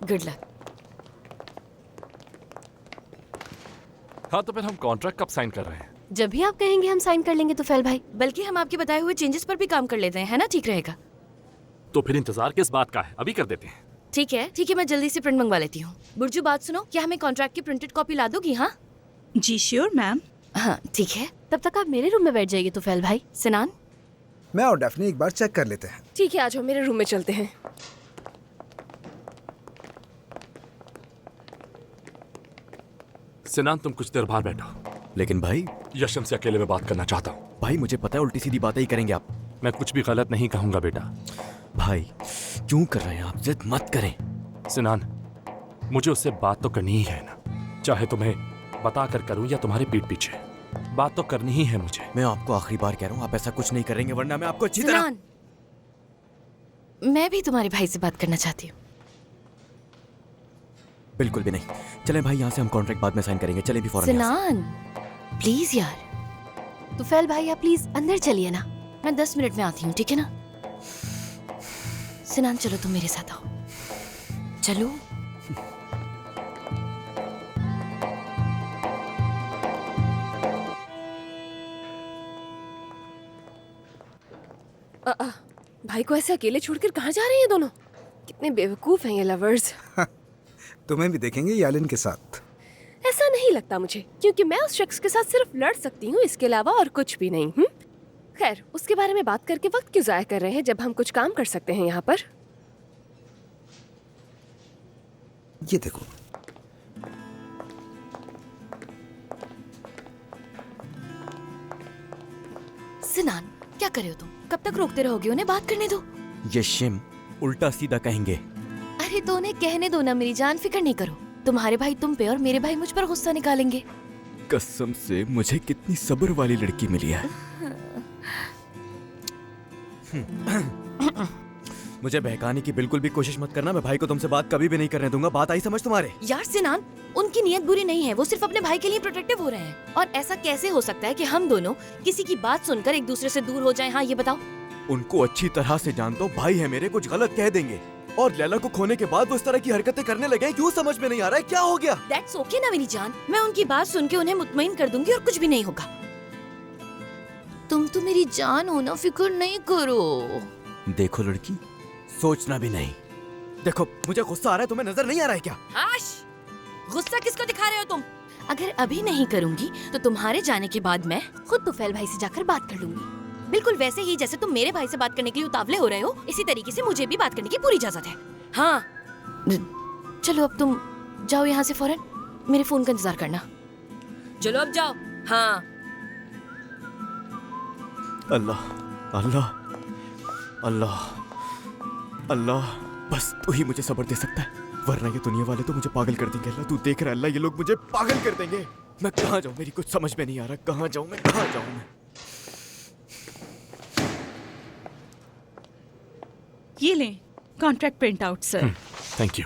Good luck. हाँ तो फिर हम कॉन्ट्रैक्ट कब साइन कर रहे हैं? जब भी आप कहेंगे हम साइन कर लेंगे तुफैल भाई। बल्कि हम आपके बताए हुए चेंजेस पर भी काम कर लेते हैं, है ना? ठीक रहेगा। तो फिर इंतजार किस बात का है, अभी कर देते हैं। ठीक है, मैं जल्दी से प्रिंट मंगवा लेती हूँ। बुर्जू बात सुनो, क्या हमें कॉन्ट्रैक्ट की प्रिंटेड कॉपी ला दोगी? हाँ जी श्योर मैम। हाँ ठीक है, तब तक आप मेरे रूम में बैठ जाइए तुफैल भाई। सिनान मैं और डेफनी एक बार चेक कर लेते हैं। ठीक है, आ जाओ मेरे रूम में चलते हैं। सिनान तुम कुछ देर बाहर बैठो। लेकिन भाई, यशम से अकेले में बात करना चाहता हूँ। भाई मुझे पता है उल्टी सीधी बातें ही करेंगे आप। मैं कुछ भी गलत नहीं कहूंगा बेटा। भाई क्यों कर रहे हैं आप? जिद मत करें। सिनान मुझे उससे बात तो करनी ही है ना, चाहे तुम्हें बता कर करूं या तुम्हारे पीठ पीछे, बात तो करनी ही है मुझे। मैं आपको आखिरी बार कह रहा हूँ, आप ऐसा कुछ नहीं करेंगे वरना मैं आपको अच्छी तरह। सिनान, मैं भी तुम्हारे भाई से बात करना चाहती हूँ। बिल्कुल भी नहीं। चलें भाई, यहाँ से हम कॉन्ट्रैक्ट बाद में साइन करेंगे। चलें भी फौरन। सिनान प्लीज यार। तुफैल भाई आप प्लीज अंदर चलिए ना, मैं 10 मिनट में आती हूँ, ठीक है ना? सिनान चलो तुम मेरे साथ आओ, चलो। भाई को ऐसे अकेले छोड़कर कहाँ जा रहे हैं दोनों? कितने बेवकूफ हैं ये लवर्स। तुम्हें भी देखेंगे यालिन के साथ। ऐसा नहीं लगता मुझे, क्योंकि मैं उस शख्स के साथ सिर्फ लड़ सकती हूँ, इसके अलावा और कुछ भी नहीं। खैर, उसके बारे में बात करके वक्त क्यों जाया कर रहे हैं जब हम कुछ काम कर सकते हैं यहाँ पर। ये देखो, सिनान क्या कर रहे हो तुम? कब तक रोकते रहोगे? उन्हें बात करने दो। ये शिम उल्टा सीधा कहेंगे। अरे तो उन्हें कहने दो ना, मेरी जान, फिक्र नहीं करो। तुम्हारे भाई तुम पे और मेरे भाई मुझ पर गुस्सा निकालेंगे। कसम से मुझे कितनी सब्र वाली लड़की मिली है। मुझे बहकाने की बिल्कुल भी कोशिश मत करना। मैं भाई को तुमसे बात कभी भी नहीं करने दूंगा। बात आई समझ तुम्हारे? यार सिनान, उनकी नीयत बुरी नहीं है, वो सिर्फ अपने भाई के लिए प्रोटेक्टिव हो रहे हैं। और ऐसा कैसे हो सकता है कि हम दोनों किसी की बात सुनकर एक दूसरे से दूर हो जाएं? हाँ ये बताओ। उनको अच्छी तरह से जानता हूँ, भाई है मेरे, कुछ गलत कह देंगे। और लैला को खोने के बाद वो इस तरह की हरकतें करने लगे, क्यों समझ में नहीं आ रहा है? क्या हो गया? That's okay ना मेरी जान, मैं उनकी बात सुन के उन्हें मुतमईन कर दूंगी और कुछ भी नहीं होगा। तुम तो मेरी जान हो ना, फिक्र नहीं करो। देखो लड़की, सोचना भी नहीं। देखो मुझे गुस्सा आ रहा है, तुम्हें नजर नहीं आ रहा है क्या? आश, गुस्सा किसको दिखा रहे हो तुम? अगर अभी नहीं करूंगी तो तुम्हारे जाने के बाद मैं खुद तुफैल भाई से जाकर बात कर लूंगी। बिल्कुल वैसे ही जैसे तुम मेरे भाई से बात करने के लिए उतावले हो रहे हो, इसी तरीके से मुझे भी बात करने की पूरी इजाजत है। हाँ चलो अब तुम जाओ यहाँ से फौरन, मेरे फोन का इंतजार करना। चलो अब जाओ। हाँ अल्लाह अल्लाह अल्लाह अल्लाह, बस तू ही मुझे सब्र दे सकता है, वरना ये दुनिया वाले तो मुझे पागल कर देंगे। अल्लाह तू देख रहा है, अल्लाह ये लोग मुझे पागल कर देंगे। मैं कहाँ जाऊँ? मेरी कुछ समझ में नहीं आ रहा, कहाँ जाऊँ मैं, कहाँ जाऊँ मैं? ये लें contract print out sir. Thank you.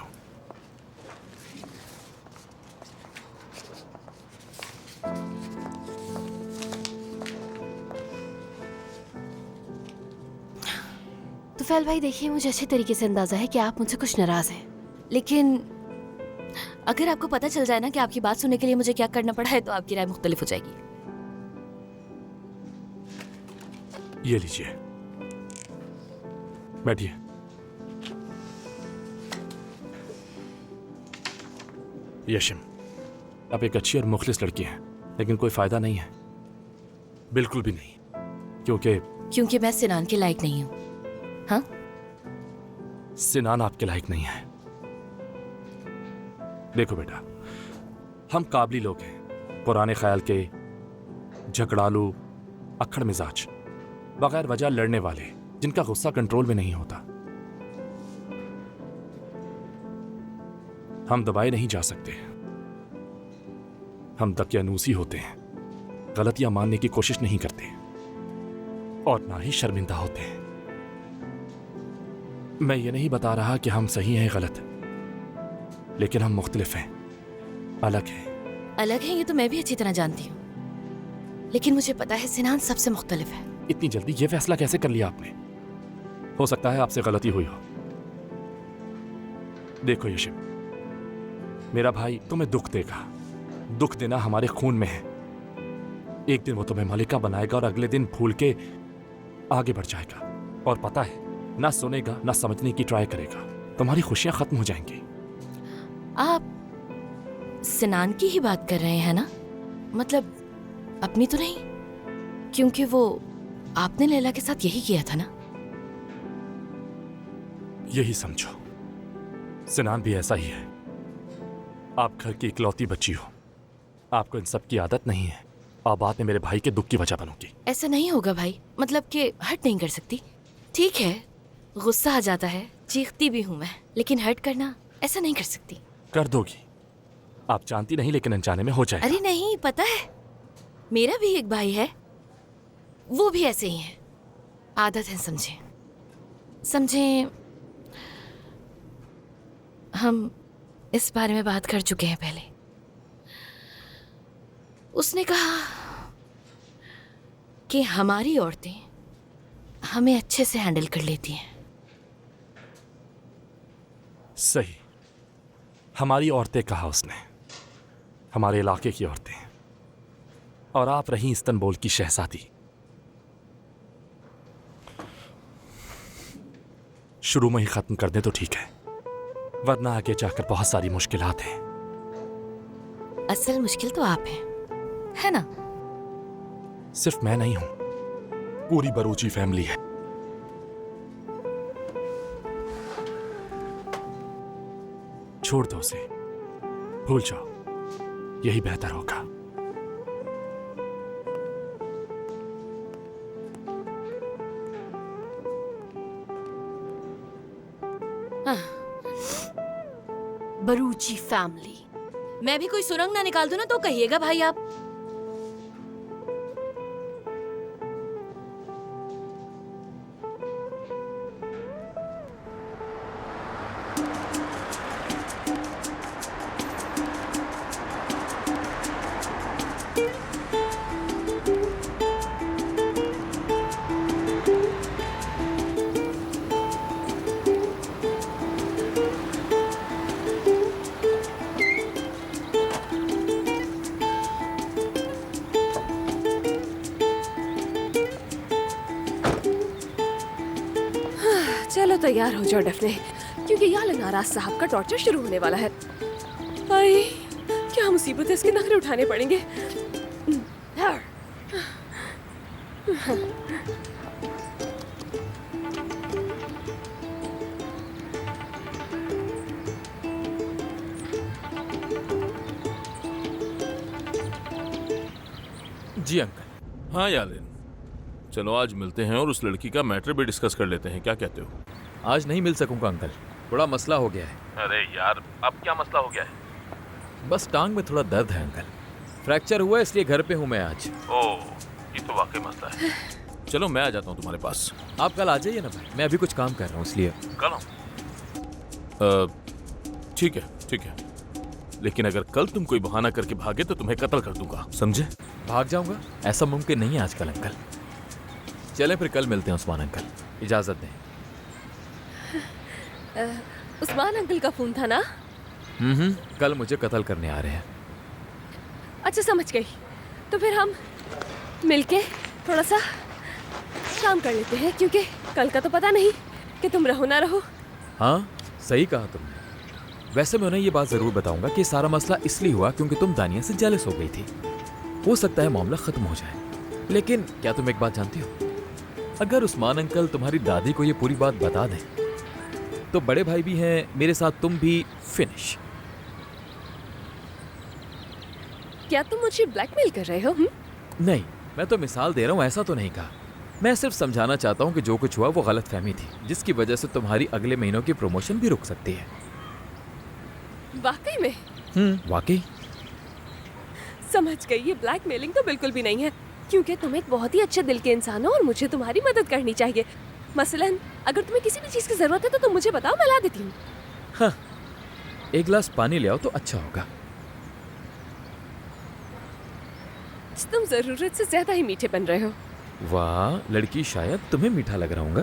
Tufail भाई देखिए, मुझे अच्छे तरीके से अंदाजा है कि आप मुझसे कुछ नाराज हैं, लेकिन अगर आपको पता चल जाए ना कि आपकी बात सुनने के लिए मुझे क्या करना पड़ा है तो आपकी राय मुख्तलिफ हो जाएगी। ये लीजिए, बैठिए। यशम, आप एक अच्छी और मुखलिस लड़की हैं, लेकिन कोई फायदा नहीं है, बिल्कुल भी नहीं, क्योंकि मैं सिनान के लायक नहीं हूँ। हाँ, सिनान आपके लायक नहीं है। देखो बेटा, हम काबली लोग हैं, पुराने ख्याल के, झगड़ालू, अक्खड़ मिजाज, बगैर वजह लड़ने वाले, जिनका गुस्सा कंट्रोल में नहीं होता। हम दबाए नहीं जा सकते, हम दकियानूसी होते हैं, गलतियां मानने की कोशिश नहीं करते और ना ही शर्मिंदा होते हैं। मैं ये नहीं बता रहा कि हम सही हैं गलत, लेकिन हम मुख्तलिफ हैं, अलग हैं। अलग हैं ये तो मैं भी अच्छी तरह जानती हूँ, लेकिन मुझे पता है सिनान सबसे मुख्तलिफ है। इतनी जल्दी ये फैसला कैसे कर लिया आपने? हो सकता है आपसे गलती हुई हो, देखो यशिम, मेरा भाई तुम्हें दुख देगा। दुख देना हमारे खून में है। एक दिन वो तुम्हें मलिका बनाएगा और अगले दिन भूल के आगे बढ़ जाएगा। और पता है, ना सुनेगा ना समझने की ट्राई करेगा। तुम्हारी खुशियां खत्म हो जाएंगी। आप सिनान की ही बात कर रहे हैं ना? मतलब अपनी तो नहीं? क्योंकि वो आपने लैला के साथ यही किया था ना? यही समझो, सिनान भी ऐसा ही है। आप घर की इकलौती बच्ची हो, आपको इन सब की आदत नहीं है और बाद में मेरे भाई के दुख की वजह बनोगी। ऐसा नहीं होगा भाई, मतलब कि हर्ट नहीं कर सकती। ठीक है, गुस्सा आ जाता है, चीखती भी हूँ मैं, लेकिन हर्ट करना ऐसा नहीं कर सकती। कर दोगी, आप जानती नहीं लेकिन अनजाने में हो जाएगा। अरे नहीं, पता है मेरा भी एक भाई है, वो भी ऐसे ही है। आदत है, समझे समझे। हम इस बारे में बात कर चुके हैं पहले। उसने कहा कि हमारी औरतें हमें अच्छे से हैंडल कर लेती हैं। सही, हमारी औरतें कहा उसने, हमारे इलाके की औरतें। और आप रही इस्तांबुल की शहजादी। शुरू में ही खत्म कर दें तो ठीक है, वरना आगे जाकर बहुत सारी मुश्किलात हैं। असल मुश्किल तो आप हैं, है ना? सिर्फ मैं नहीं हूं, पूरी बरूची फैमिली है। छोड़ दो उसे, भूल जाओ, यही बेहतर होगा। बरूची फैमिली। मैं भी कोई सुरंग ना निकाल दूं ना तो कहिएगा भाई आप। चलो तैयार हो जाओ डफने, क्योंकि यालन नाराज साहब का टॉर्चर शुरू होने वाला है। आई, क्या मुसीबत है, इसके नखरे उठाने पड़ेंगे। जी अंकल। हाँ यालिन, चलो आज मिलते हैं और उस लड़की का मैटर भी डिस्कस कर लेते हैं, क्या कहते हो? आज नहीं मिल सकूंगा अंकल, बड़ा मसला हो गया है। अरे यार, अब क्या मसला हो गया है? बस टांग में थोड़ा दर्द है अंकल, फ्रैक्चर हुआ इसलिए घर पे हूँ मैं आज। ओह, ये तो वाकई मसला है। चलो मैं आ जाता हूँ तुम्हारे पास। आप कल आ जाइए ना भाई, मैं अभी कुछ काम कर रहा हूँ इसलिए। कल आऊँ? ठीक है ठीक है, लेकिन अगर कल तुम कोई बहाना करके भागे तो तुम्हें कत्ल कर दूंगा, समझे? भाग जाऊंगा? ऐसा मुमकिन नहीं है आजकल अंकल। चलें फिर कल मिलते हैं उस्मान अंकल, इजाजत दें। उस्मान अंकल का फोन था ना? कल मुझे कत्ल करने आ रहे हैं। अच्छा समझ गई, तो फिर हम मिलके थोड़ा सा काम कर लेते हैं, क्योंकि कल का तो पता नहीं कि तुम रहो ना रहो। हाँ सही कहा तुमने। वैसे मैं उन्हें ये बात जरूर बताऊंगा कि सारा मसला इसलिए हुआ क्योंकि तुम दानिया से जेलस हो गई थी। हो सकता है मामला खत्म हो जाए, लेकिन क्या तुम एक बात जानती हो? अगर उस्मान अंकल तुम्हारी दादी को ये पूरी बात बता दें तो बड़े भाई भी हैं, मेरे साथ तुम भी फिनिश। क्या तुम मुझे ब्लैकमेल कर रहे हो? नहीं, मैं तो मिसाल दे रहा हूँ, ऐसा तो नहीं कहा। मैं सिर्फ समझाना चाहता हूँ कि जो कुछ हुआ वो गलत फहमी थी, जिसकी वजह से तुम्हारी अगले महीनों की प्रमोशन भी रुक सकती है। वाकई में? वाकई। समझ गई, ये ब्लैकमेलिंग तो बिल्कुल भी नहीं है, क्योंकि तुम एक बहुत ही अच्छे दिल के इंसान हो और मुझे तुम्हारी मदद करनी चाहिए। मसलन अगर तुम्हें किसी भी चीज की जरूरत है तो तुम मुझे बताओ, मैं ला देती हूँ। हाँ, एक गिलास पानी ले आओ तो अच्छा होगा। तुम जरूरत से ज्यादा ही मीठे बन रहे हो। वाह लड़की, शायद तुम्हें मीठा लग रहा होगा।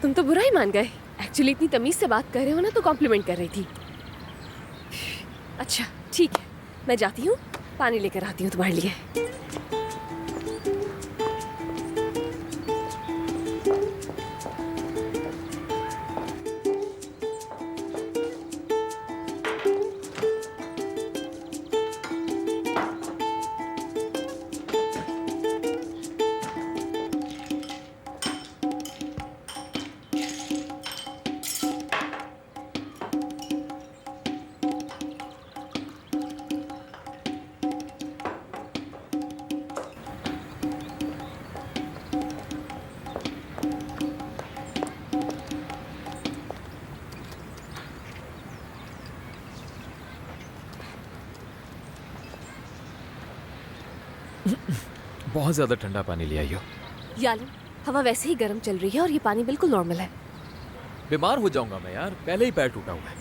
तुम तो बुरा ही मान गए। एक्चुअली इतनी तमीज से बात कर रहे हो ना तो कॉम्प्लीमेंट कर रही थी। अच्छा ठीक है, मैं जाती हूँ, पानी लेकर आती हूँ तुम्हारे लिए। बहुत ज्यादा ठंडा पानी ले आई हो। यालिन, हवा वैसे ही गर्म चल रही है और ये पानी बिल्कुल नॉर्मल है। बीमार हो जाऊंगा मैं यार, पहले ही पैर टूटा हुआ है।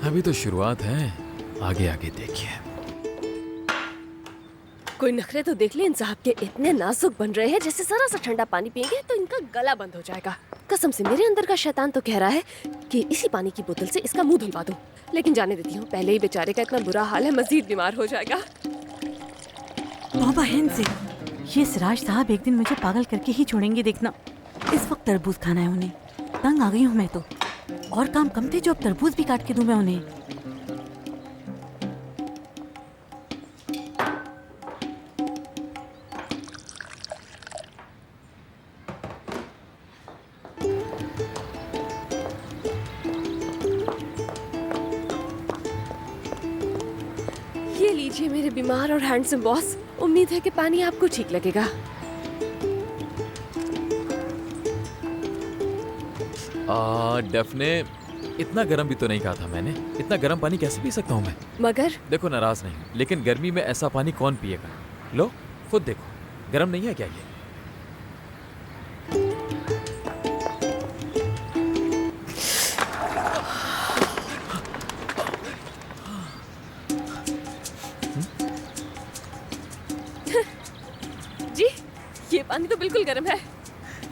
अभी तो शुरुआत है, आगे आगे देखिए। कोई नखरे तो देख ले, इन साहब के इतने नाजुक बन रहे हैं, जैसे जरा सा ठंडा पानी पिएंगे तो इनका गला बंद हो जाएगा। कसम से मेरे अंदर का शैतान तो कह रहा है कि इसी पानी की बोतल से इसका मुंह धुलवा दूं, लेकिन जाने देती हूँ, पहले ही बेचारे का इतना बुरा हाल है, मजीद बीमार हो जाएगा। तौबा है इनसे, ये सिराज साहब एक दिन मुझे पागल करके ही छोड़ेंगे देखना। इस वक्त तरबूज खाना है उन्हें, तंग आ गई हूँ मैं तो। और काम कम थे जो अब तरबूज भी काट के दूं मैं उन्हें। ये लीजिए मेरे बीमार और हैंडसम बॉस, उम्मीद है कि पानी आपको ठीक लगेगा। डेफने, इतना गर्म भी तो नहीं कहा था मैंने। इतना गर्म पानी कैसे पी सकता हूँ मैं? मगर देखो, नाराज नहीं, लेकिन गर्मी में ऐसा पानी कौन पिएगा? लो खुद देखो, गर्म नहीं है क्या ये? जी, ये पानी तो बिल्कुल गर्म है,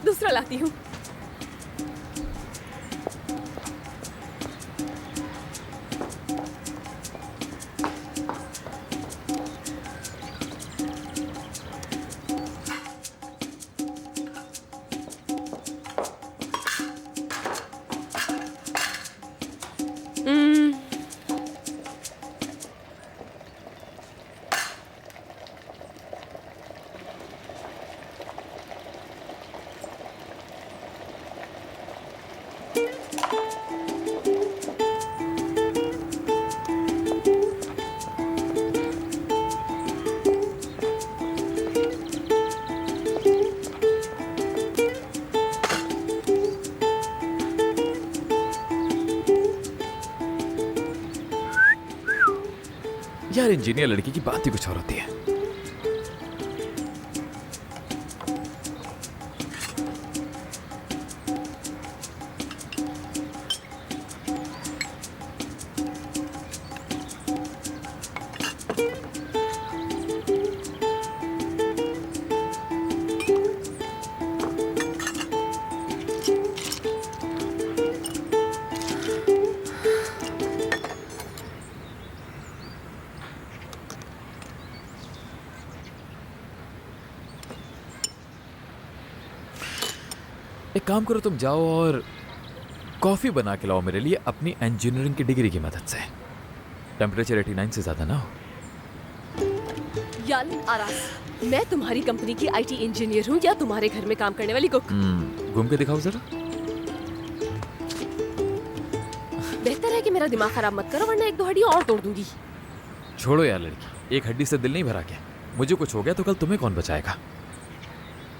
दूसरा लाती हूँ। यार, इंजीनियर लड़की की बात ही कुछ और होती है। एक काम करो, तुम जाओ और कॉफी बना के लाओ मेरे लिए अपनी इंजीनियरिंग की डिग्री की मदद से। टेम्परेचर 89 से ज्यादा ना हो। यालिन आरास, मैं तुम्हारी कंपनी की आईटी इंजीनियर हूँ या तुम्हारे घर में काम करने वाली कुक? घूम के दिखाओ जरा। बेहतर है कि मेरा दिमाग खराब मत करो, वरना एक दो हड्डियां और तोड़ दूंगी। छोड़ो यार लड़की, एक हड्डी से दिल नहीं भरा क्या? मुझे कुछ हो गया तो कल तुम्हें कौन बचाएगा?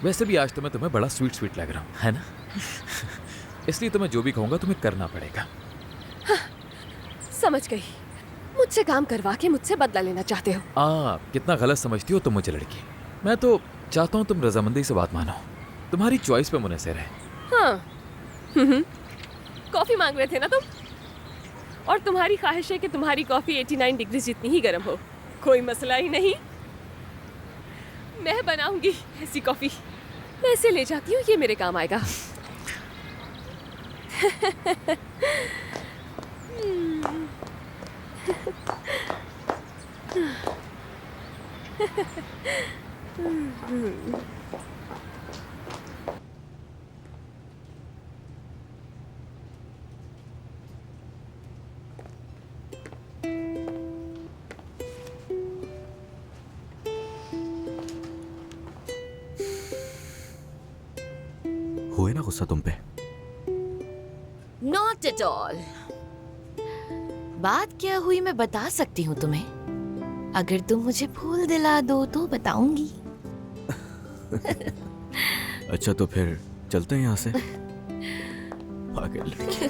वैसे भी आज तो मैं तुम्हें बड़ा स्वीट स्वीट लग रहा हूँ, है ना? इसलिए तो मैं जो भी कहूँगा तुम्हें करना पड़ेगा। हाँ, समझ गई, मुझसे काम करवा के मुझसे बदला लेना चाहते हो। कितना गलत समझती हो तुम मुझे लड़की। मैं तो चाहता हूँ तुम रजामंदी से बात मानो, तुम्हारी चॉइस पे मुनहसर है। हाँ, कॉफी मांग रहे थे ना तुम, और तुम्हारी ख्वाहिश है कि तुम्हारी कॉफी 89 डिग्री जितनी ही गर्म हो। कोई मसला ही नहीं, मैं बनाऊंगी ऐसी कॉफी मैं इसे ले जाती हूँ, ये मेरे काम आएगा। हुए ना गुस्सा तुम पे? Not at all. बात क्या हुई मैं बता सकती हूँ तुम्हें। अगर तुम मुझे फूल दिला दो तो बताऊंगी। अच्छा तो फिर चलते हैं यहाँ से। पागल लड़की।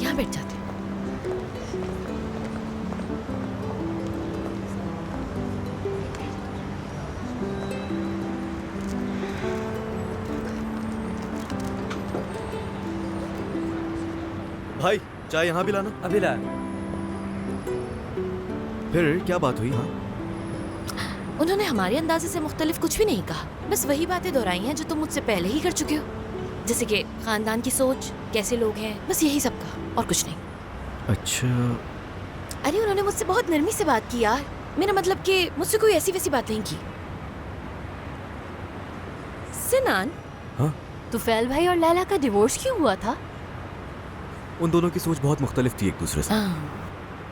यहाँ बैठ जाते। भाई चाय यहाँ भी लाना। अभी ला। फिर क्या बात हुई? हाँ उन्होंने हमारे अंदाजे से मुख्तलिफ कुछ भी नहीं कहा, बस वही बातें दोहराई हैं जो तुम मुझसे पहले ही कर चुके हो, जैसे कि खानदान की सोच, कैसे लोग हैं, बस यही सब कहा और कुछ नहीं। अच्छा। अरे उन्होंने मुझसे बहुत नरमी से बात की यार, मेरा मतलब कि मुझसे कोई ऐसी वैसी बात नहीं की। सिनान, हाँ? तुफैल भाई और लैला का डिवोर्स क्यों हुआ था? उन दोनों की सोच बहुत मुख्तलिफ थी एक दूसरे से।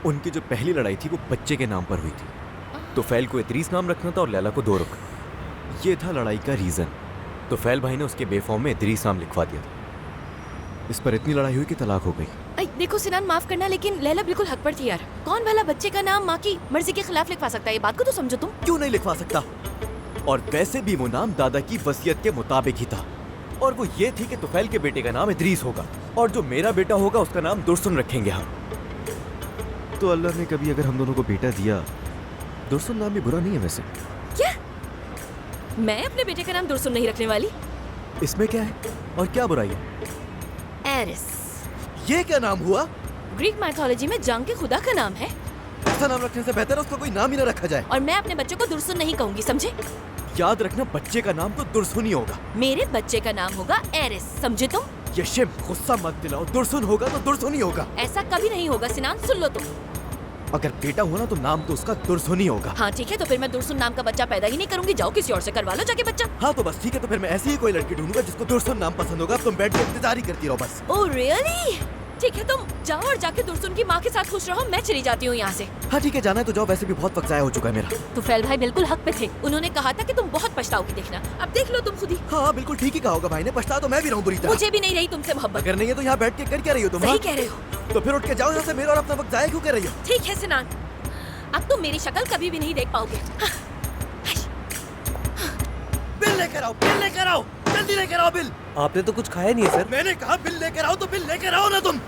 उनकी जो पहली लड़ाई थी वो बच्चे के नाम पर हुई थी। तुफैल को इदरीस नाम रखना था और लैला को दोरुक। ये था लड़ाई का रीजन। तुफैल भाई ने उसके बेफॉर्म में इदरीस नाम लिखवा दिया था। इस पर इतनी लड़ाई हुई कि तलाक हो गई। देखो सिनान, माफ करना लेकिन लैला बिल्कुल हक पर थी यार। कौन भला बच्चे का नाम माँ की मर्जी के खिलाफ लिखवा सकता है? ये बात को तो समझो तुम। क्यों नहीं लिखवा सकता? और वैसे भी वो नाम दादा की वसीयत के मुताबिक ही था, और वो ये थी कि तुफैल के बेटे का नाम इदरीस होगा और जो मेरा बेटा होगा उसका नाम दुर्सुन रखेंगे हम। तो अल्लाह ने कभी अगर हम दोनों को बेटा दिया, दुर्सुन नाम भी बुरा नहीं है वैसे। क्या? मैं अपने बेटे का नाम दुर्सुन नहीं रखने वाली? इसमें क्या है और क्या बुराई है? एरिस। ये क्या नाम हुआ? ग्रीक माइथोलॉजी में जंग के खुदा का नाम है। ऐसा नाम रखने से बेहतर है उसका कोई नाम ही ना रखा जाए। और मैं अपने बच्चों को दुर्सुन नहीं कहूंगी, समझे? याद रखना, बच्चे का नाम तो दुर्सुन ही होगा। मेरे बच्चे का नाम होगा एरिस, समझे तुम? यशिम, गुस्सा मत दिलाओ। दुर्सुन होगा तो दुर्सुन ही होगा। ऐसा कभी नहीं होगा सिनान, सुन लो तुम। अगर बेटा हुआ ना तो नाम तो उसका दुर्सुन ही होगा। हाँ ठीक है, तो फिर मैं दुर्सुन नाम का बच्चा पैदा ही नहीं करूंगी। जाओ किसी और से करवा लो जाके बच्चा। हाँ तो बस ठीक है, तो फिर मैं ऐसी ही कोई लड़की ढूंढूंगा जिसको दुर्सुन नाम पसंद होगा। तुम बैठ के इंतजार ही करती रहो बस। Oh really? ठीक है, तुम जाओ और जाके दुर्सुन की माँ के साथ खुश रहो। मैं चली जाती हूँ यहाँ से। हाँ ठीक है, जाना है तो जाओ, वैसे भी बहुत वक्त ज़ाया हो चुका है मेरा। तुफैल भाई बिल्कुल हक पे थे। उन्होंने कहा था कि तुम बहुत पछताओगी, देखना। अब देख लो तुम खुद ही। हाँ बिल्कुल ठीक ही कहा होगा भाई ने। पछता तो मैं भी रहूँ बुरी तरह। मुझे भी नहीं रही तुमसे मोहब्बत। अगर नहीं है तो यहाँ बैठ के कर क्या रही हो तुम? सही कह रहे हो। तो फिर उठ के जाओ यहाँ से, मेरा और अपना वक्त ज़ाया क्यों कर रही हो? ठीक है सिनान, अब तुम मेरी शक्ल कभी भी नहीं देख पाओगे। बिल लेकर आओ, बिल लेकर आओ, जल्दी लेकर आओ बिल। आपने तो कुछ खाया नहीं है सर। मैंने कहा बिल लेकर आओ तो बिल लेकर आओ ना तुम।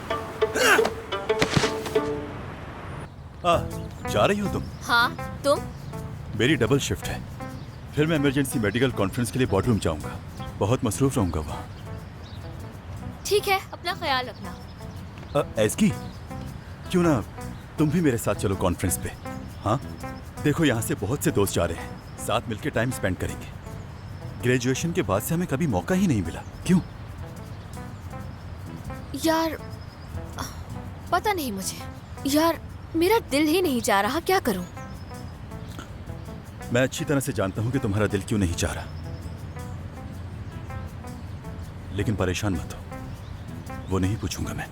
जा रही हो तुम? हाँ तुम? मेरी डबल शिफ्ट है, फिर मैं इमरजेंसी मेडिकल कॉन्फ्रेंस के लिए बॉर्डरूम जाऊंगा। बहुत मसरूफ रहूंगा वहाँ। ठीक है, अपना ख्याल रखना। एज़की, क्यों ना तुम भी मेरे साथ चलो कॉन्फ्रेंस पे? हाँ देखो, यहाँ से बहुत से दोस्त जा रहे हैं, साथ मिलकर टाइम स्पेंड करेंगे। ग्रेजुएशन के बाद से हमें कभी मौका ही नहीं मिला। क्यों? यार पता नहीं मुझे, यार मेरा दिल ही नहीं चाह रहा, क्या करूं? मैं अच्छी तरह से जानता हूं कि तुम्हारा दिल क्यों नहीं चाह रहा, लेकिन परेशान मत हो, वो नहीं पूछूंगा मैं।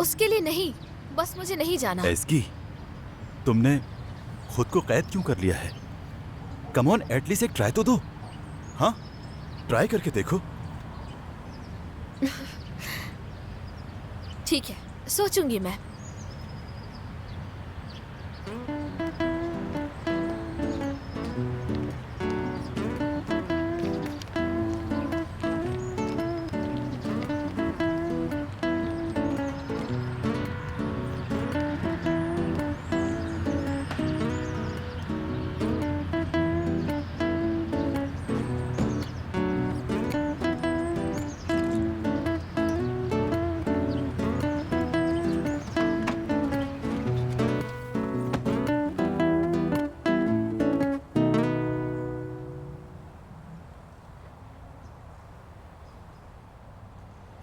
उसके लिए नहीं, बस मुझे नहीं जाना। एज़की, तुमने खुद को कैद क्यों कर लिया है? कम ऑन, एटलीस्ट एक ट्राई तो दो। हाँ ट्राई करके देखो। ठीक है, सोचूंगी मैं।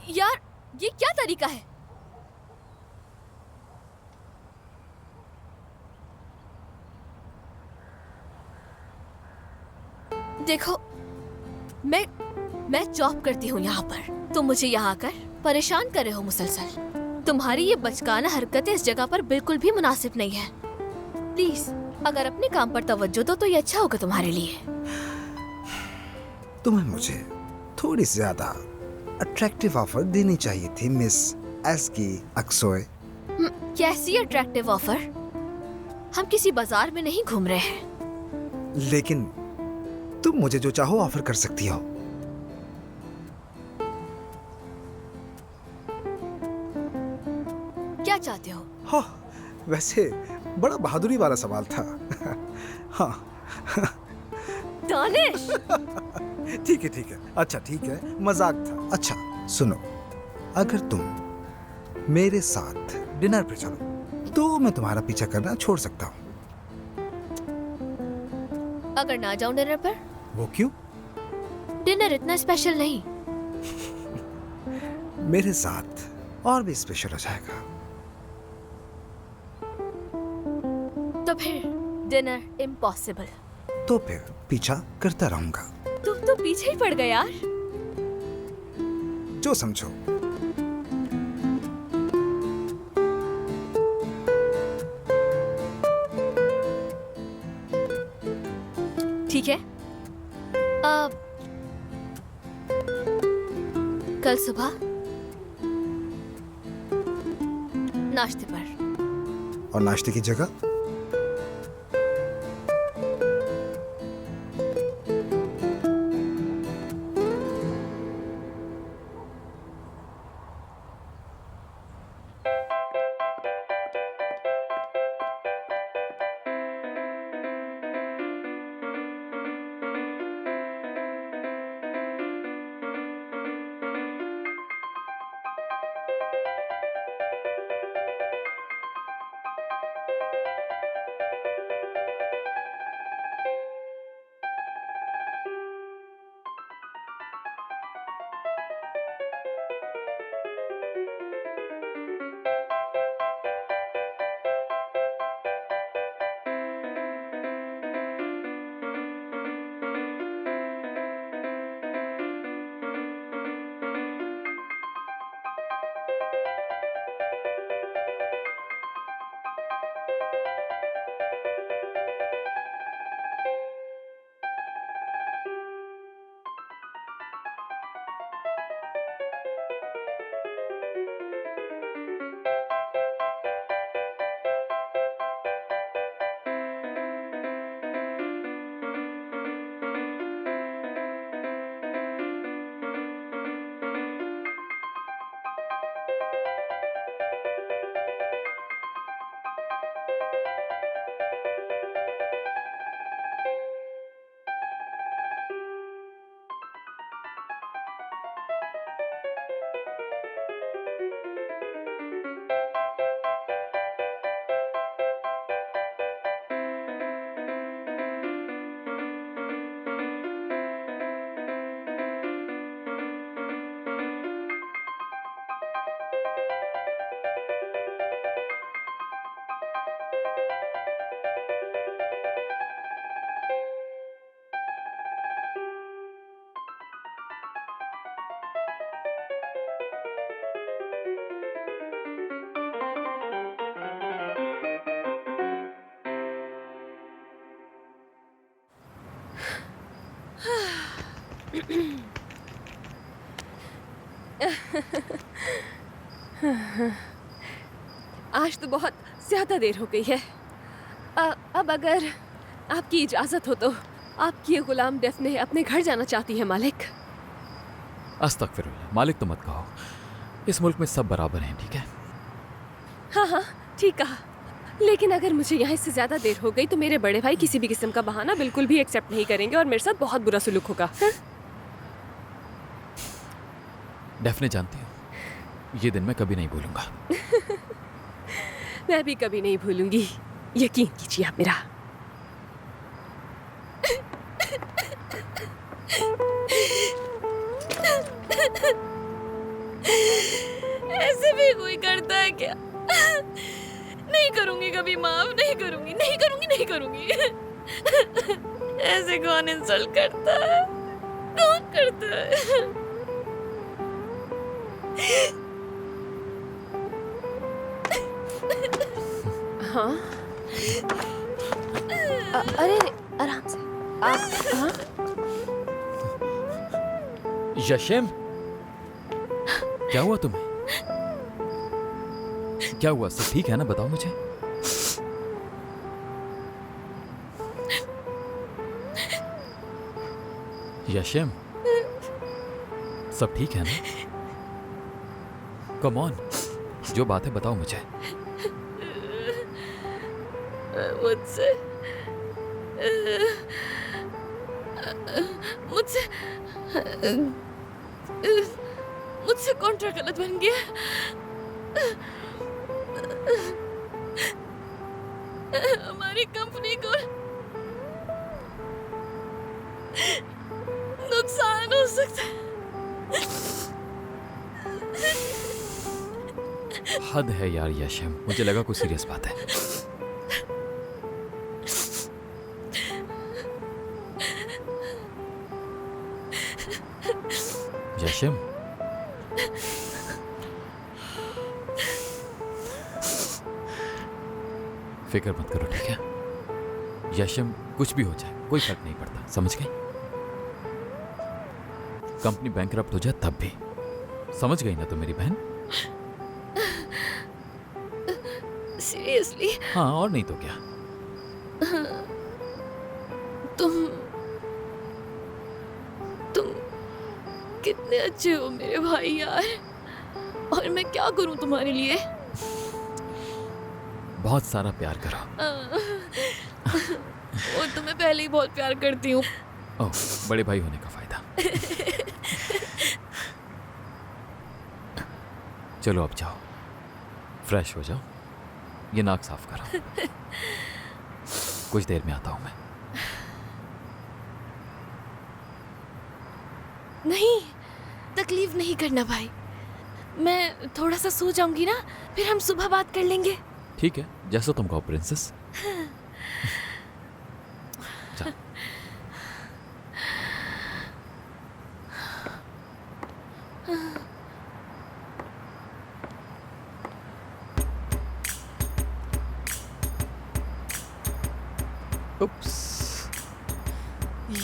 यार ये क्या तरीका है? देखो मैं जॉब करती हूँ यहाँ पर। तुम मुझे यहाँ आकर परेशान कर रहे हो मुसलसल। तुम्हारी ये बचकाना हरकतें इस जगह पर बिल्कुल भी मुनासिब नहीं है। प्लीज अगर अपने काम पर तवज्जो दो तो ये अच्छा होगा तुम्हारे लिए। तुम्हें मुझे थोड़ी ज्यादा अट्रैक्टिव ऑफर देनी चाहिए थी मिस एस्की अक्सोय। कैसी अट्रैक्टिव ऑफर? हम किसी बाजार में नहीं घूम रहे हैं। लेकिन तुम मुझे जो चाहो ऑफर कर सकती हो। क्या चाहते हो? हाँ, वैसे बड़ा बहादुरी वाला सवाल था। हाँ। दानिश! ठीक है। अच्छा ठीक है, मजाक था। अच्छा सुनो, अगर तुम मेरे साथ डिनर पे चलो तो मैं तुम्हारा पीछा करना छोड़ सकता हूँ। अगर ना जाऊं डिनर पर? वो क्यों? डिनर इतना स्पेशल नहीं। मेरे साथ और भी स्पेशल हो जाएगा। तो फिर डिनर इम्पॉसिबल। तो फिर पीछा करता रहूंगा। तुम तो पीछे ही पड़ गए यार। जो समझो। ठीक है, कल सुबह नाश्ते पर। और नाश्ते की जगह? आज तो बहुत ज्यादा देर हो गई है। अब अगर आपकी इजाजत हो तो आपकी ये गुलाम डेफने अपने घर जाना चाहती है मालिक। अस्तगफिरुल्लाह, मालिक तो मत कहो। इस मुल्क में सब बराबर हैं, ठीक है? हाँ ठीक कहा। लेकिन अगर मुझे यहाँ इससे ज्यादा देर हो गई तो मेरे बड़े भाई किसी भी किस्म का बहाना बिल्कुल भी एक्सेप्ट नहीं करेंगे और मेरे साथ बहुत बुरा सुलूक होगा। डेफने जानती हो, ये दिन मैं कभी नहीं भूलूंगा। मैं भी कभी नहीं भूलूंगी, यकीन कीजिए आप मेरा। ऐसे भी कोई करता है क्या? नहीं करूंगी कभी माफ, नहीं करूंगी, नहीं करूंगी, नहीं करूंगी। ऐसे कौन इंसल्ट करता है? कौन करता है? हाँ अरे आराम से। हाँ यशम, क्या हुआ तुम्हें? क्या हुआ? सब ठीक है ना? बताओ मुझे। यशम, सब ठीक है ना? कम ऑन, जो बात है बताओ मुझे। मुझसे मुझसे मुझसे कॉन्ट्रैक्ट गलत बन गया। हमारी कंपनी को नुकसान हो सकता है। हद है यार यशम, मुझे लगा कोई सीरियस बात है। यशम, फिक्र मत करो, ठीक है? यशम, कुछ भी हो जाए कोई फर्क नहीं पड़ता, समझ गई? कंपनी बैंकरप्ट हो जाए तब भी, समझ गई ना तुम मेरी बहन? सीरियसली? हाँ, और नहीं तो क्या। तुम कितने अच्छे हो मेरे भाई यार, और मैं क्या करूं तुम्हारे लिए? बहुत सारा प्यार करो। और तुम्हें पहले ही बहुत प्यार करती हूँ। ओह, बड़े भाई होने का फायदा। चलो अब जाओ, फ्रेश हो जाओ, ये नाक साफ करो। कुछ देर में आता हूं मैं। नहीं, तकलीफ नहीं करना भाई, मैं थोड़ा सा सो जाऊंगी ना, फिर हम सुबह बात कर लेंगे। ठीक है, जैसा तुम कहो प्रिंसेस। जा। Oops.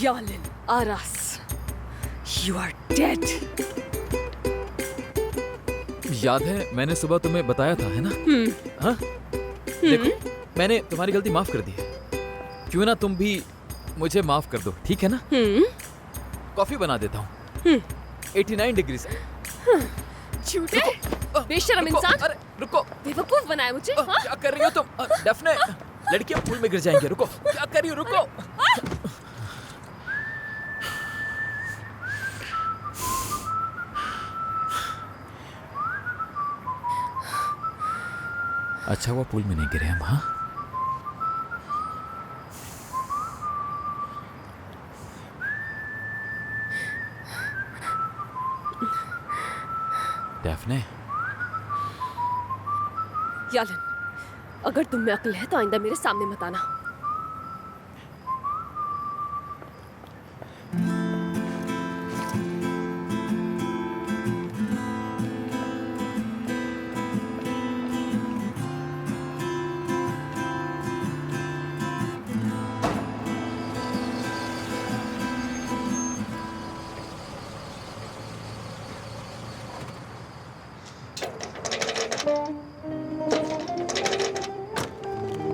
यालिन आरास, you are dead. याद है मैंने सुबह तुम्हें बताया था, है ना? हाँ? देखो, मैंने तुम्हारी गलती माफ कर दी है। क्यों ना तुम भी मुझे माफ कर दो, ठीक है ना? कॉफी बना देता हूँ। 89 डिग्री से। झूठे, बेशरम इंसान। अरे रुको, बेवकूफ बनाया मुझे। हाँ? क्या कर रही हो तुम? डेफने, लड़कियां पूल में गिर जाएंगे। रुको, क्या कर रही हो? रुको। अच्छा वो पूल में नहीं गिरे हम। हाँ, डेफने, यालिन, अगर तुम में अक्ल है तो आइंदा मेरे सामने मत आना।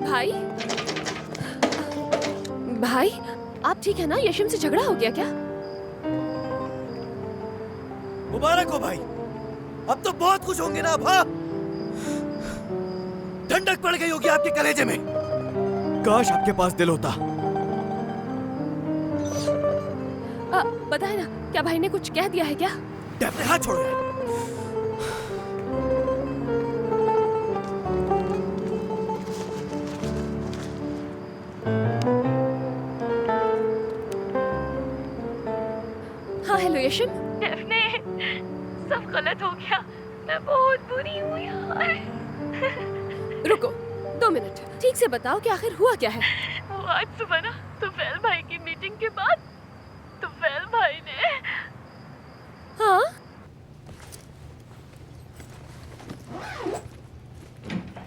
भाई, भाई, आप ठीक है ना? यशम से झगड़ा हो गया क्या? मुबारक हो भाई, अब तो बहुत खुश होंगे ना अब। हाँ, ठंडक पड़ गई होगी आपके कलेजे में। काश आपके पास दिल होता। बताए ना, क्या भाई ने कुछ कह दिया है क्या? अपने हाथ छोड़ो। हाँ, हेलो यशम। सब गलत हो गया। मैं बहुत बुरी हूँ यार। रुको 2 मिनट, ठीक से बताओ कि आखिर हुआ क्या है। वो आज सुबह ना तुफैल भाई की मीटिंग के बाद तुफैल भाई ने। हाँ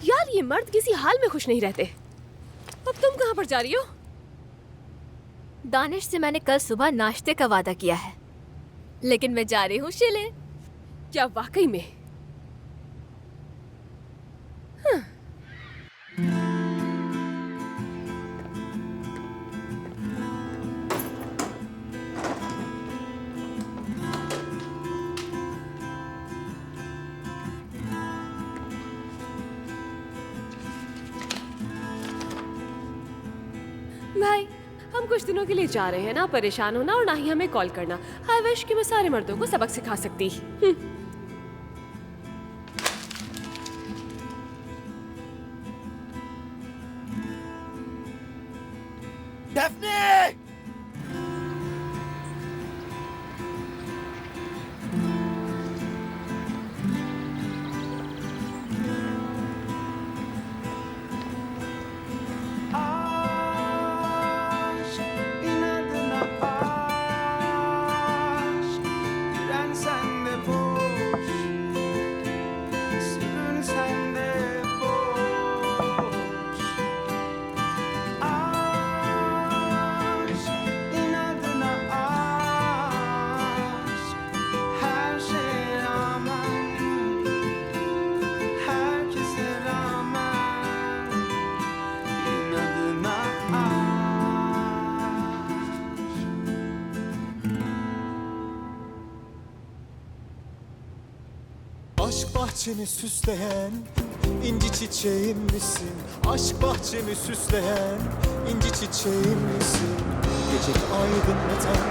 यार, ये मर्द किसी हाल में खुश नहीं रहते। अब तुम कहाँ पर जा रही हो? दानिश से मैंने कल सुबह नाश्ते का वादा किया है, लेकिन मैं जा रही हूँ शिले। क्या वाकई में? हाँ। भाई, हम कुछ दिनों के लिए जा रहे हैं ना, परेशान होना और ना ही हमें कॉल करना। आई विश कि मैं सारे मर्दों को सबक सिखा सकती। डेफ्ने! Aşk bahçemi süsleyen inci çiçeğim misin? Aşk bahçemi süsleyen inci çiçeğim misin? Geceni aydınlatan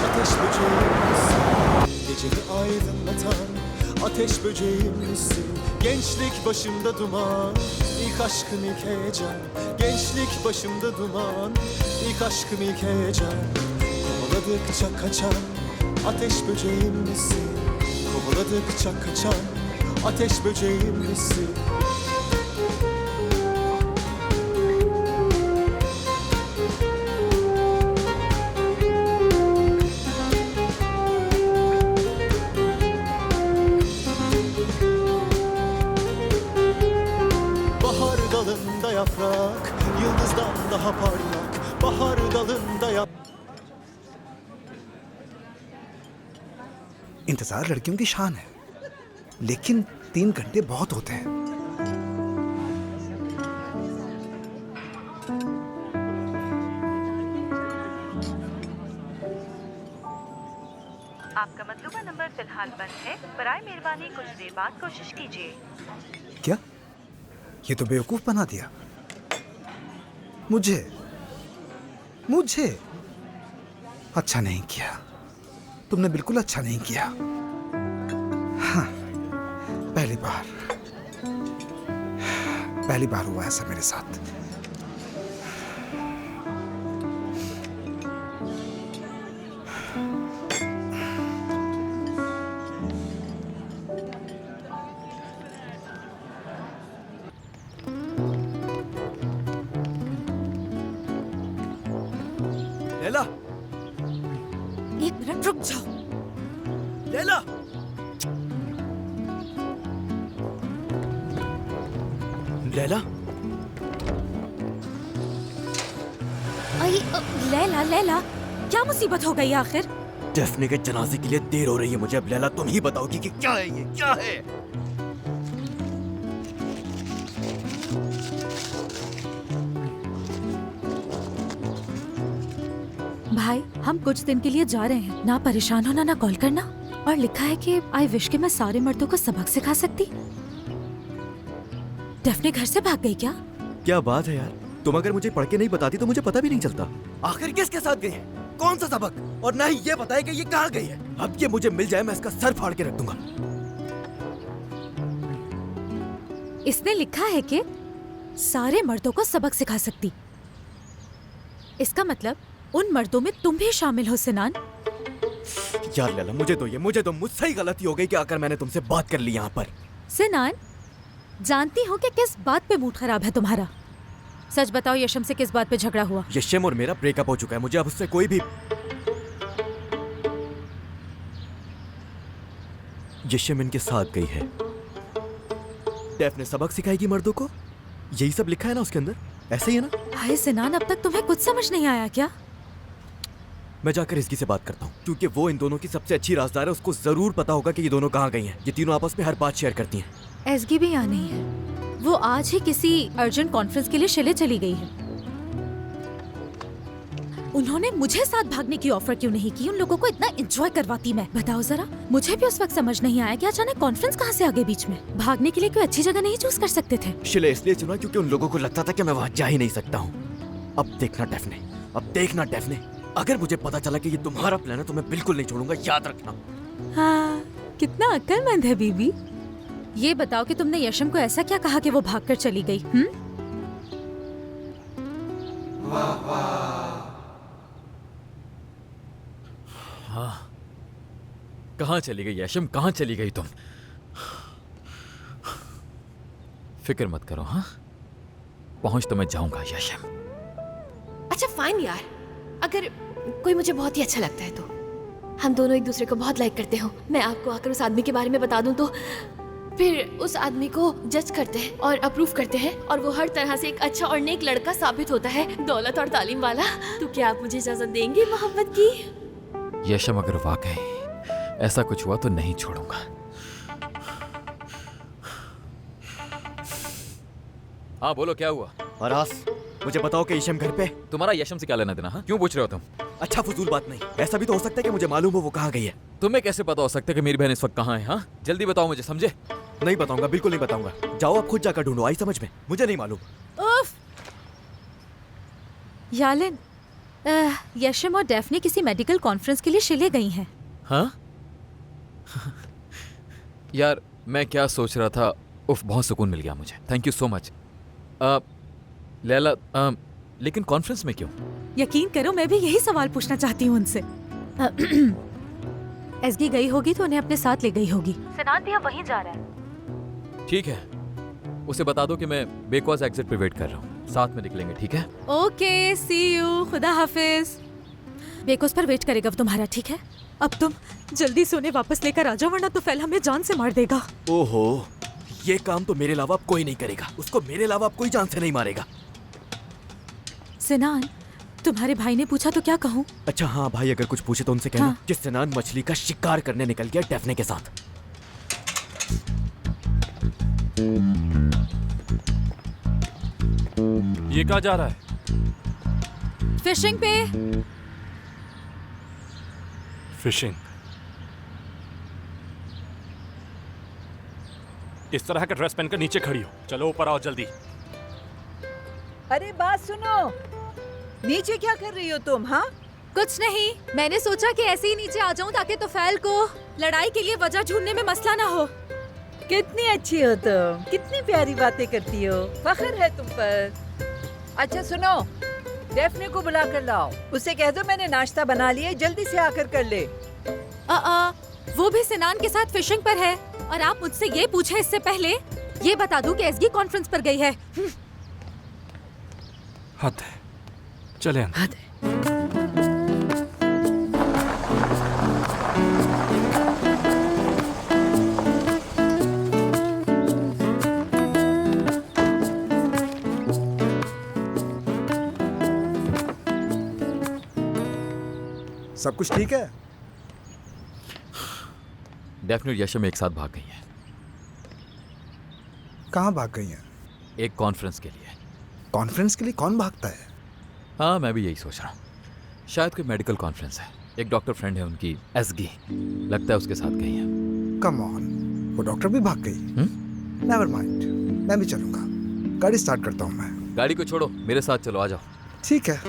ateş böceğim misin? Geceni aydınlatan ateş böceğim misin? Gençlik başımda duman, ilk aşkım ilk heyecan. Gençlik başımda duman, ilk aşkım ilk heyecan. Kovaladıkça kaçan ateş böceğim misin? Kovaladıkça kaçan ateş böceğim misin? Bahar dalında yaprak, yıldızdan daha parlak. Bahar dalında yaprak. इंतजार लड़कियों की शान है, लेकिन 3 घंटे बहुत होते हैं। आपका मतलूबा नंबर फिलहाल बंद है। बराए मेहरबानी कुछ देर बाद कोशिश कीजिए। क्या? ये तो बेवकूफ बना दिया मुझे। अच्छा नहीं किया तुमने, बिल्कुल अच्छा नहीं किया। हाँ, पहली बार हुआ ऐसा मेरे साथ। लैला, एक मिनट रुक जाओ। लैला! लैला! लैला, क्या मुसीबत हो गई आखिर? डेफ्ने के जनाजे के लिए देर हो रही है मुझे। अब लैला तुम ही बताओगी कि क्या है ये, क्या है? भाई, हम कुछ दिन के लिए जा रहे हैं, ना परेशान होना, ना कॉल करना। और लिखा है कि आई विश कि मैं सारे मर्दों को सबक सिखा सकती। डेफ्ने घर से भाग गई क्या? क्या बात है यार, तुम अगर मुझे पढ़ के नहीं बताती तो मुझे पता भी नहीं चलता। आखिर किसके साथ गई है, कौन सा सबक, और ना ही ये बताया कि ये कहाँ गई है। अब ये मुझे मिल जाए, मैं इसका सर फाड़ के रख दूंगा। इसने लिखा है कि सारे मर्दों को सबक सिखा सकती। इसका मतलब उन मर्दों में तुम भी शामिल हो सिनान। यार लैला, मुझे तो मुझसे ही गलती हो गई कि आकर मैंने तुमसे बात कर ली यहाँ पर। सिनान, जानती हो कि किस बात पे मूड खराब है तुम्हारा? सच बताओ, यशम से किस बात पे झगड़ा हुआ? यशम और मेरा ब्रेकअप हो चुका है, मुझे अब उससे कोई भी। यशम इनके साथ गई है। डेफने सबक सिखाएगी मर्दों को, यही सब लिखा है ना उसके अंदर, ऐसे ही है ना? हाय सिनान, अब तक तुम्हें कुछ समझ नहीं आया क्या? मैं जाकर इसकी से बात करता हूँ, क्योंकि वो इन दोनों की सबसे अच्छी राजदार है। उसको जरूर पता होगा कि ये दोनों कहाँ गई हैं। ये तीनों आपस में हर बात शेयर करती हैं। एसगी भी यहाँ नहीं है। वो आज ही किसी अर्जेंट कॉन्फ्रेंस के लिए शिले चली गई है। उन्होंने मुझे साथ भागने की ऑफर क्यों नहीं की? उन लोगों को इतना एंजॉय करवाती मैं। बताओ जरा, मुझे भी उस वक्त समझ नहीं आया कि अचानक कॉन्फ्रेंस कहाँ से आ गई बीच में। भागने के लिए कोई अच्छी जगह नहीं चूज कर सकते थे? शिले इसलिए चुना क्योंकि उन लोगों को लगता था कि मैं वहाँ जा ही नहीं सकता हूँ। अब देखना डेफने, अगर मुझे पता चला कि ये तुम्हारा प्लान है तो मैं बिल्कुल नहीं छोड़ूंगा, याद रखना। हाँ, कितना अक्लमंद है बीबी। ये बताओ कि तुमने यशम को ऐसा क्या कहा कि वो भागकर चली गई? हाँ, कहाँ चली गई यशम, कहाँ चली गई तुम? फिक्र मत करो, हाँ पहुंच तो मैं जाऊंगा यशम। अच्छा फाइन यार, अगर कोई मुझे बहुत ही अच्छा लगता है तो हम दोनों एक दूसरे को बहुत लाइक करते हो, मैं आपको आकर उस आदमी के बारे में बता दूं तो फिर उस आदमी को जज करते हैं और अप्रूव करते हैं और वो हर तरह से एक अच्छा और नेक लड़का साबित होता है, दौलत और तालीम वाला। तो क्या आप मुझे इजाजत देंगे मोहब्बत की? यशम, अगर वाकई ऐसा कुछ हुआ तो नहीं छोड़ूंगा। हाँ बोलो, क्या हुआ? अरास, मुझे बताओ कि यशम घर पे? तुम्हारा यशम से क्या लेना देना? हाँ क्यों पूछ रहे हो तुम? अच्छा फजूल बात नहीं, ऐसा भी तो हो सकता है कि मुझे मालूम हो वो कहाँ गई है। तुम्हें कैसे पता हो सकता है कि मेरी बहन इस वक्त कहाँ है? हाँ जल्दी बताओ मुझे, समझे? नहीं बताऊंगा, बिल्कुल नहीं बताऊंगा। जाओ आप खुद जाकर ढूंढो, आई समझ में? मुझे नहीं मालूम। उफ! यालिन, यशम और डेफने किसी मेडिकल कॉन्फ्रेंस के लिए शिले गई हैं। हाँ? यार मैं क्या सोच रहा था, उफ बहुत सुकून मिल गया मुझे, thank you so much. Laila, लेकिन कॉन्फ्रेंस में क्यों? यकीन करो, मैं भी यही सवाल पूछना चाहती हूँ उनसे। एसगी गई होगी तो उन्हें अपने साथ ले गई होगी। सिनान भी अब वहीं जा रहा है। ठीक है, उसे बता दो कि मैं बेकवास एग्जिट पे वेट कर रहा हूँ, साथ में निकलेंगे, ठीक है? ओके, सी यू, खुदा हाफिज। बेकोस पर वेट करेगा वो तुम्हारा, ठीक है? अब तुम जल्दी सोने वापस लेकर आ जाओ, वरना तो फैल हमें जान से मार देगा। ओहो, ये काम तो मेरे अलावा अब कोई नहीं करेगा। उसको मेरे अलावा अब कोई जान से नहीं मारेगा। सिनान, तुम्हारे भाई ने पूछा तो क्या कहूँ? अच्छा हाँ, भाई अगर कुछ पूछे तो उनसे कहना हाँ। कि सिनान मछली का शिकार करने निकल गया डेफने के साथ। ये कहाँ जा रहा है? फिशिंग पे। फिशिंग? इस तरह का ड्रेस पहनकर नीचे खड़ी हो, चलो ऊपर आओ जल्दी। अरे बात सुनो, नीचे क्या कर रही हो तुम? हाँ कुछ नहीं, मैंने सोचा कि ऐसे ही नीचे आ जाऊं ताकि तोफैल को लड़ाई के लिए वजह ढूंढने में मसला ना हो। कितनी अच्छी हो तुम, कितनी प्यारी बातें करती हो, फख्र है तुम पर। अच्छा सुनो, डेफने को बुला कर लाओ, उसे कह दो मैंने नाश्ता बना लिया, जल्दी से आकर कर ले। वो भी सिनान के साथ फिशिंग पर है और आप मुझसे ये पूछे इससे पहले ये बता दूं कि एसगी कॉन्फ्रेंस पर गई है। हद है, चले अंदर। हद है। सब कुछ ठीक है? डेफिनेट यशम एक साथ भाग गई है। कहाँ भाग गई हैं? एक कॉन्फ्रेंस के लिए। कॉन्फ्रेंस के लिए कौन भागता है? हाँ मैं भी यही सोच रहा हूँ, शायद कोई मेडिकल कॉन्फ्रेंस है। एक डॉक्टर फ्रेंड है उनकी, एसगी, लगता है उसके साथ गई है। कम ऑन, वो डॉक्टर भी भाग गई? नेवर माइंड, मैं भी चलूंगा। गाड़ी स्टार्ट करता हूँ मैं। गाड़ी को छोड़ो, मेरे साथ चलो, आ जाओ। ठीक है।